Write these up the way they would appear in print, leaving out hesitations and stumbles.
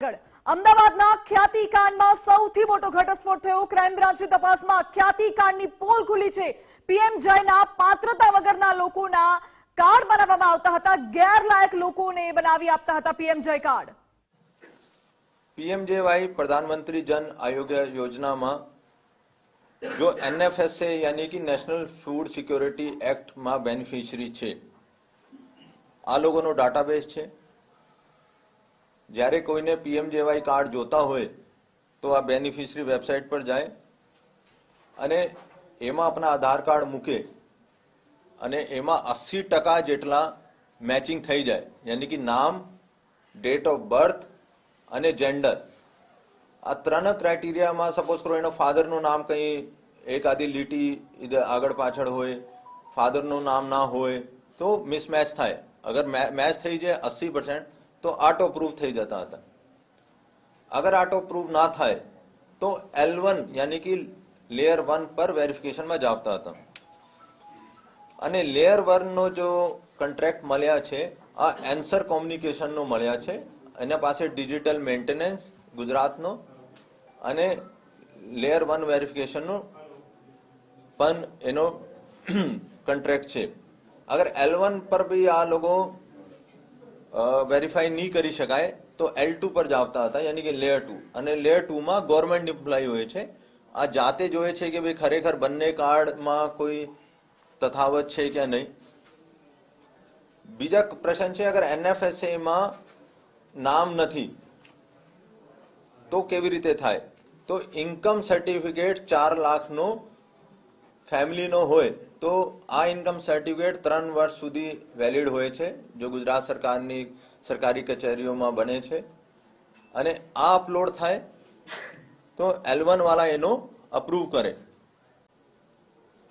અમદાવાદના ખ્યાતિકાંડમાં સૌથી મોટો ઘટસ્ફોટ થયો। ક્રાઇમ બ્રાન્ચની તપાસમાં ખ્યાતિકાંડની પોલ ખુલી છે। પીએમ જયના પાત્રતા વગરના લોકોના કાર્ડ બનાવવામાં આવતા હતા। ગેરલાયક લોકોને બનાવી આપતા હતા પીએમ જય કાર્ડ। पीएमजेवाई प्रधानमंत्री जन आरोग्य योजना में जो एनएफएसए यानी कि नेशनल फूड सिक्योरिटी एक्ट में बेनिफिशियरी है आ लोगों डाटाबेस है। જ્યારે કોઈને પીએમજેવાય કાર્ડ જોતા હોય તો આ બેનિફિશરી વેબસાઇટ પર જાય અને એમાં આપણા આધાર કાર્ડ મૂકે અને એમાં 80% જેટલા મેચિંગ થઈ જાય, યાની કે નામ, ડેટ ઓફ બર્થ અને જેન્ડર, આ ત્રણ ક્રાઇટેરિયામાં સપોઝ કરો એનો ફાધરનું નામ કંઈ એક આધી લીટી આગળ પાછળ હોય, ફાધરનું નામ ના હોય તો મિસમેચ થાય। અગર મેચ થઈ જાય 80% तो ऑटो प्रूफ થઈ જતા હતા। अगर ऑटो प्रूफ ना થાય तो L1 यानी कि लेयर 1 पर वेरिफिकेशन में जावता હતા અને લેયર 1 નો જો કોન્ટ્રાક્ટ મળ્યા છે આ એન્સર કોમ્યુનિકેશન નો મળ્યા છે। એના પાસે ડિજિટલ મેન્ટેનન્સ ગુજરાતનો અને લેયર 1 વેરિફિકેશન નો પણ એનો કોન્ટ્રાક્ટ છે। अगर L1 पर भी આ લોકો વેરીફાઈ નહીં કરી શકાય તો L2 પર જાવતા હતા, યાની કે લેયર 2, અને લેયર 2 માં ગવર્મેન્ટ એમ્પ્લોય હોય છે। આ જાતે જોવે છે કે ભાઈ ખરેખર બંને કાર્ડમાં કોઈ તફાવત છે કે નહીં। બીજા પ્રશ્ન છે, અગર એનએફએસએ માં નામ નથી તો કેવી રીતે થાય? તો ઇન્કમ સર્ટિફિકેટ 4 લાખનો ફેમિલીનો હોય તો આ ઇન્કમ સર્ટિફિકેટ 3 વર્ષ સુધી વેલિડ હોય છે, જો ગુજરાત સરકારની સરકારી કચેરીઓમાં બને છે અને આ અપલોડ થાય તો L1 વાળા એનો અપ્રૂવ કરે।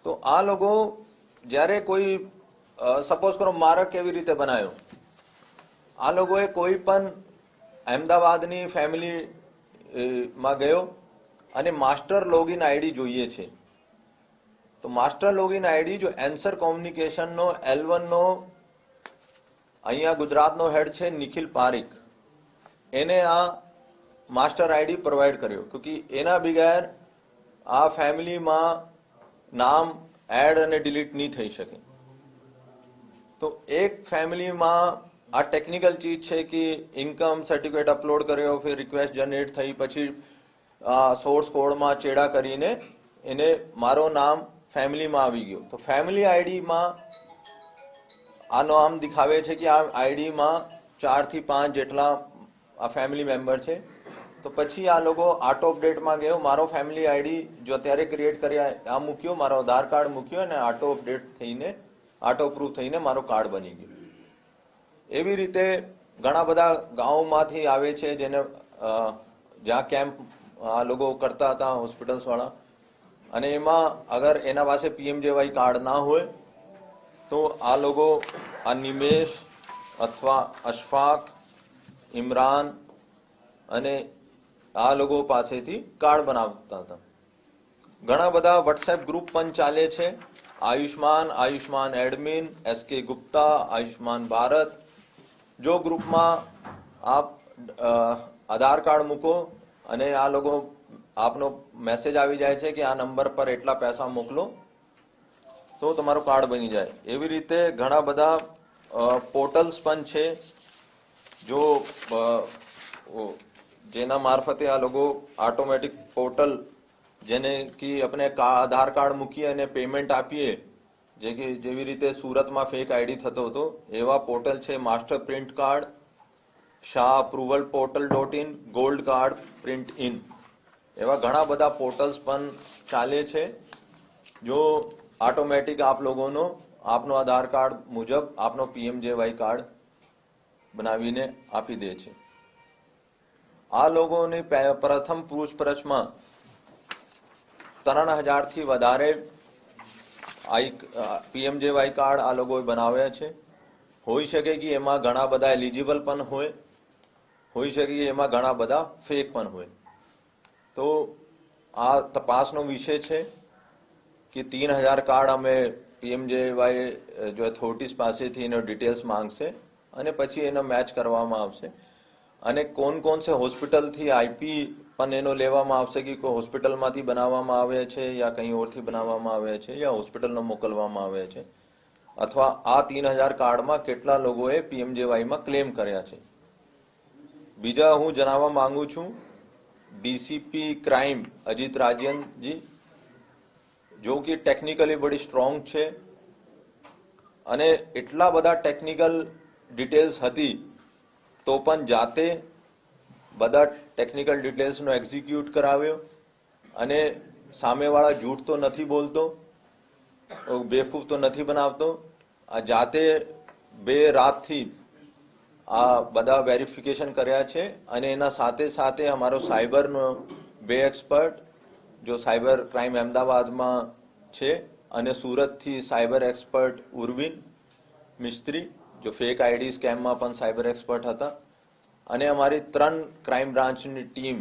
તો આ લોકો જ્યારે કોઈ સપોઝ કરો માર્ક કેવી રીતે બનાવ્યો, આ લોકોએ કોઈ પણ અમદાવાદની ફેમિલીમાં ગયો અને માસ્ટર લોગિન આઈડી જોઈએ છે तो मास्टर लॉगिन आईडी जो एंसर कम्युनिकेशन नो L1 नो अहिया गुजरात नो हेड छे निखिल पारिक, एने आ मास्टर आईडी प्रोवाइड कर्यो क्योंकि एना बगैर आ फैमिली में नाम एड अने डिलीट नहीं थई शके। तो एक फैमिली में आ टेक्निकल चीज है कि इनकम सर्टिफिकेट अपलोड कर्यो, फिर रिक्वेस्ट जनरेट थई, पछी सोर्स कोड में चेड़ा करीने एने मारो नाम फैमिली में આવી ગયો तो फैमिली आईडी में आ नाम दिखावे છે कि आ आईडी में 4 થી 5 જેટલા आ फैमिली मेम्बर છે। तो પછી આ લોકો ऑटो अपडेट में ગયો, મારો फैमिली आईडी जो અત્યારે ક્રિએટ કર્યા આ મૂક્યો, મારો આધાર કાર્ડ મૂક્યો અને ऑटो अपडेट થઈને ऑटो अप्रूव થઈને મારો કાર્ડ બની ગયો। એવી રીતે ઘણા બધા ગામોમાંથી આવે છે જેને જ્યાં કેમ્પ આ લોકો કરતા હતા હોસ્પિટલ્સ વાળા, અને એમાં અગર એના પાસે પીએમજેવાય કાર્ડ ના હોય તો આ લોકો આ નિમેશ અથવા અશફાક, ઇમરાન અને આ લોકો પાસેથી કાર્ડ બનાવતા હતા। ઘણા બધા વોટ્સએપ ગ્રુપ પણ ચાલે છે, આયુષ્માન એડમિન, એસકે ગુપ્તા, આયુષ્માન ભારત। જો ગ્રુપમાં આપ આધાર કાર્ડ મૂકો અને આ લોકો આપનો મેસેજ આવી જાય છે કે આ નંબર પર એટલા પૈસા મોકલો તો તમારું કાર્ડ બની જાય। એવી રીતે ઘણા બધા પોર્ટલ્સ પણ છે જો જેના મારફતે આ લોકો ઓટોમેટિક પોર્ટલ જેને કે આપણે આધાર કાર્ડ મૂકીએ અને પેમેન્ટ આપીએ, જે કે જેવી રીતે સુરતમાં ફેક આઈડી થતો હતો એવા પોર્ટલ છે। Master print card, Shah approval portal, gold card print in, એવા ઘણા બધા પોર્ટલ્સ પણ ચાલે છે જો ઓટોમેટિક આપ લોકોનો આપનો આધાર કાર્ડ મુજબ આપનો પીએમજેવાય કાર્ડ બનાવીને આપી દે છે। આ લોકોની પ્રથમ પૂછપરછમાં 3000 થી વધારે પીએમજેવાય કાર્ડ આ લોકોએ બનાવ્યા છે। હોઈ શકે કે એમાં ઘણા બધા એલિજિબલ પણ હોઈ શકે કે એમાં ઘણા બધા ફેક પણ હોય। तो आ तपासनो विषय है कि 3000 कार्ड अमे पीएमजेवाय जो अथॉरिटीज पासेथी एनो डिटेल्स मांगशे અને પછી એને મેચ કરવામાં આવશે। અને કોણ સે હોસ્પિટલથી આઈપી પણ એનો લેવામાં આવશે કે કોઈ હોસ્પિટલમાંથી બનાવવામાં આવે છે યા કંઈ ઓરથી બનાવવામાં આવે છે યા હોસ્પિટલનો મોકલવામાં આવે છે, અથવા આ 3000 કાર્ડમાં કેટલા લોકોએ પીએમજેવાયમાં ક્લેમ કર્યા છે. બીજા હું જણાવવા માંગુ છું, ડીસીપી ક્રાઇમ અજીત રાજનજી, જો કે ટેકનિકલી બડી સ્ટ્રોંગ છે અને એટલા બધા ટેકનિકલ ડિટેલ્સ હતી તો પણ જાતે બધા ટેકનિકલ ડિટેલ્સનો એક્ઝિક્યુટ કરાવ્યો અને સામેવાળા જૂઠ તો નથી બોલતો, બેવકૂફ તો નથી બનાવતો. આ જાતે 2 રાતથી આ બધા વેરિફિકેશન કર્યા છે અને એના સાથે સાથે અમારો સાયબરનો 2 એક્સપર્ટ જો સાયબર ક્રાઇમ અમદાવાદમાં છે અને સુરતથી સાયબર એક્સપર્ટ ઉર્વિન મિસ્ત્રી જો ફેક આઈડી સ્કેમમાં પણ સાયબર એક્સપર્ટ હતા, અને અમારી 3 ક્રાઇમ બ્રાન્ચની ટીમ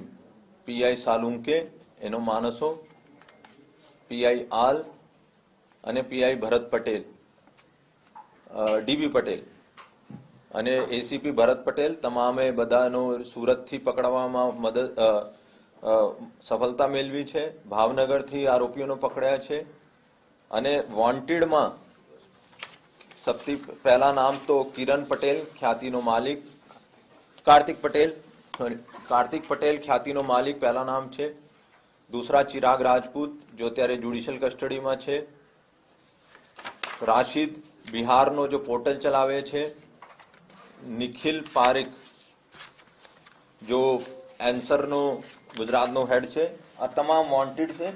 પીઆઈ સાલુંકે એનો માણસો, પીઆઈ આલ અને પીઆઈ ભરત પટેલ, ડીબી પટેલ અને એસીપી ભરત પટેલ તમામે બધાનો સુરતથી પકડવામાં સફળતા મેળવી છે. ભાવનગરથી આરોપીઓનો પકડ્યા છે અને વોન્ટેડમાં સૌથી પહેલા નામ તો કિરણ પટેલ ખ્યાતિનો માલિક, કાર્તિક પટેલ ખ્યાતિનો માલિક પહેલા નામ છે. दूसरा चिराग राजपूत जो અત્યારે જ્યુડિશિયલ કસ્ટડીમાં છે. રાશિદ બિહારનો જો પોર્ટલ ચલાવે છે. નિખિલ પારેખ જો એન્સરનો ગુજરાતનો હેડ છે. આ તમામ વોન્ટેડ છે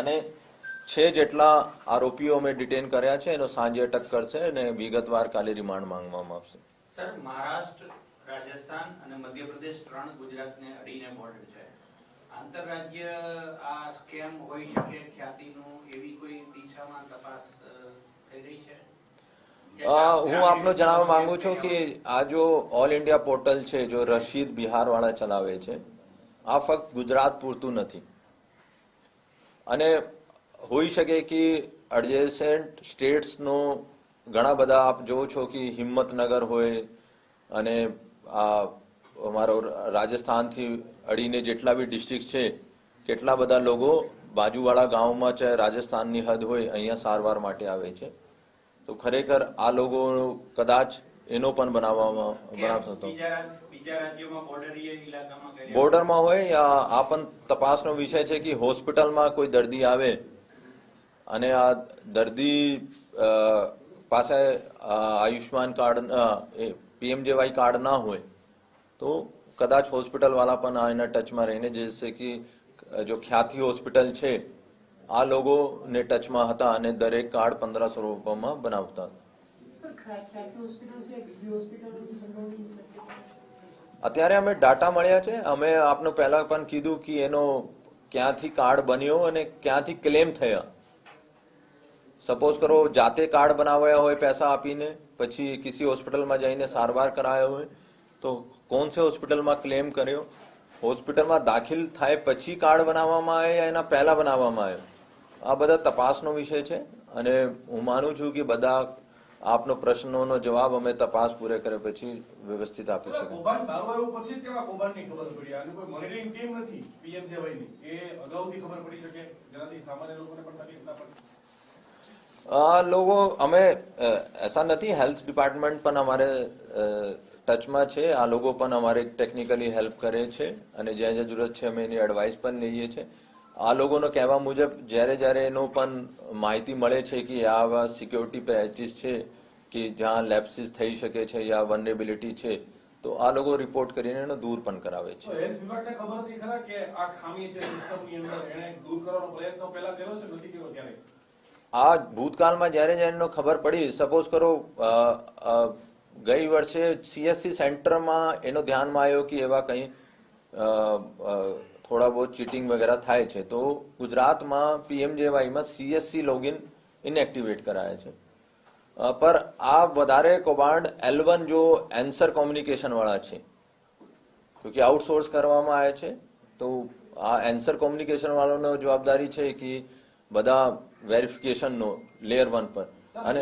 અને 6 જેટલા આરોપીઓ અમે ડિટેન કર્યા છે. એનો સાંજે અટક કરશે અને વિગતવાર કાલે રિમાન્ડ માંગવામાં આવશે. સર, મહારાષ્ટ્ર, રાજસ્થાન અને મધ્યપ્રદેશ 3 ગુજરાતને અડીને બોર્ડર છે. આંતરરાજ્ય આ સ્કેમ હોઈ શકે ખ્યાતિનું, એવી કોઈ દિશામાં તપાસ થઈ રહી છે? હું આપને જણાવવા માંગુ છું કે આ જો ઓલ ઇન્ડિયા પોર્ટલ છે જો રશીદ બિહારવાળા ચલાવે છે, આ ફક્ત ગુજરાત પૂરતું નથી અને હોઈ શકે કે એડજેસન્ટ સ્ટેટ્સનો ઘણા બધા આપ જોવો છો કે હિંમતનગર હોય અને આ અમારો રાજસ્થાનથી અડીને જેટલા બી ડિસ્ટ્રિક્ટ છે, કેટલા બધા લોકો બાજુવાળા ગામમાં ચાહે રાજસ્થાનની હદ હોય અહીંયા સારવાર માટે આવે છે. તો ખરેખર આ લોકો કદાચ એનો પણ બનાવતો બોર્ડરમાં હોય. આ પણ તપાસનો વિષય છે કે હોસ્પિટલમાં કોઈ દર્દી આવે અને આ દર્દી પાસે આયુષ્માન કાર્ડ પીએમજેવાય કાર્ડ ના હોય તો કદાચ હોસ્પિટલ વાળા પણ આના ટચમાં રહીને, જેસે કે જો ખ્યાતિ હોસ્પિટલ છે આ લોકોને ટચમાં હતા અને દરેક કાર્ડ 1500 રૂપિયામાં બનાવતા. અત્યારે અમે ડાટા મળ્યા છે. અમે આપને પહેલા પણ કીધું કે એનો ક્યાંથી કાર્ડ બન્યો અને ક્યાંથી ક્લેમ થયા. સપોઝ કરો જાતે કાર્ડ બનાવ્યા હોય પૈસા આપીને, પછી કિસી હોસ્પિટલમાં જઈને સારવાર કરાયો હોય તો કોણ સે હોસ્પિટલમાં ક્લેમ કર્યો, હોસ્પિટલમાં દાખલ થાય પછી કાર્ડ બનાવવામાં આવે યા એના પહેલા બનાવવામાં આવ્યો, આ બધા તપાસનો વિષય છે અને હું માનું છું કે બધા આપનો પ્રશ્નોનો જવાબ અમે તપાસ પૂરે કરે પછી વ્યવસ્થિત આપી શકીએ. લોકો અમે ऐसा नहीं, हेल्थ डिपार्टमेंट પણ અમારે ટચમાં છે. આ લોકો પણ અમારે ટેકનિકલી હેલ્પ કરે છે અને જ્યાં જ્યાં જરૂરત છે અમે એની એડવાઇસ પણ લઈએ છીએ. આ લોકોનો કહેવા મુજબ જ્યારે એનો પણ માહિતી મળે છે કે આવા સિક્યોરિટી પેચીસ છે કે જ્યાં લેપ્સિસ થઈ શકે છે યા વનરેબિલિટી છે તો આ લોકો રિપોર્ટ કરીને એનો દૂર પણ કરાવે છે. આ ભૂતકાળમાં જ્યારે એનો ખબર પડી, સપોઝ કરો ગઈ વર્ષે સીએસસી સેન્ટરમાં એનો ધ્યાનમાં આવ્યો કે એવા કંઈ થોડા બહુ ચીટિંગ વગેરે થાય છે તો ગુજરાતમાં પીએમજેવાયમાં સીએસસી લોગિન ઇનએક્ટિવેટ કરાયા છે. પર આ વધારે કૌભાંડ L1 જો એન્સર કોમ્યુનિકેશન વાળા છે, ક્યોંકि આઉટસોર્સ કરવામાં આવે છે તો આ એન્સર કોમ્યુનિકેશન વાળાનો જવાબદારી છે કે બધા વેરિફિકેશનનો લેયર 1 પર. અને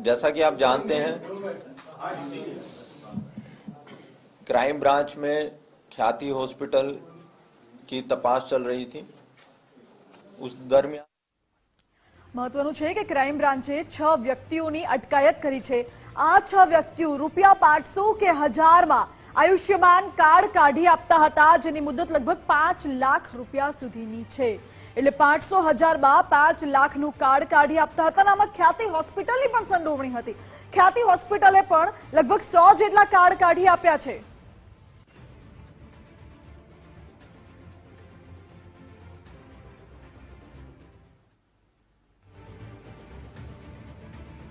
जैसा कि आप जानते हैं, क्राइम ब्रांच में ख्याति हॉस्पिटल की तपास चल रही थी। उस दरमियान મહત્વનું છે કે ક્રાઇમ બ્રાન્ચે 6 વ્યક્તિઓની અટકાયત કરી છે। આ 6 વ્યક્તિઓ ₹500 કે 1000 માં આયુષ્યમાન કાર્ડ કાઢી આપતા હતા, જેની મુદત લગભગ 5 લાખ રૂપિયા સુધીની છે। એટલે 500 1000 માં 5 લાખનું કાર્ડ કાઢી આપતા હતા। આમાં ખ્યાતિ હોસ્પિટલની પણ સંડોવણી હતી। ખ્યાતિ હોસ્પિટલે પણ લગભગ 100 જેટલા કાર્ડ કાઢી આપ્યા છે।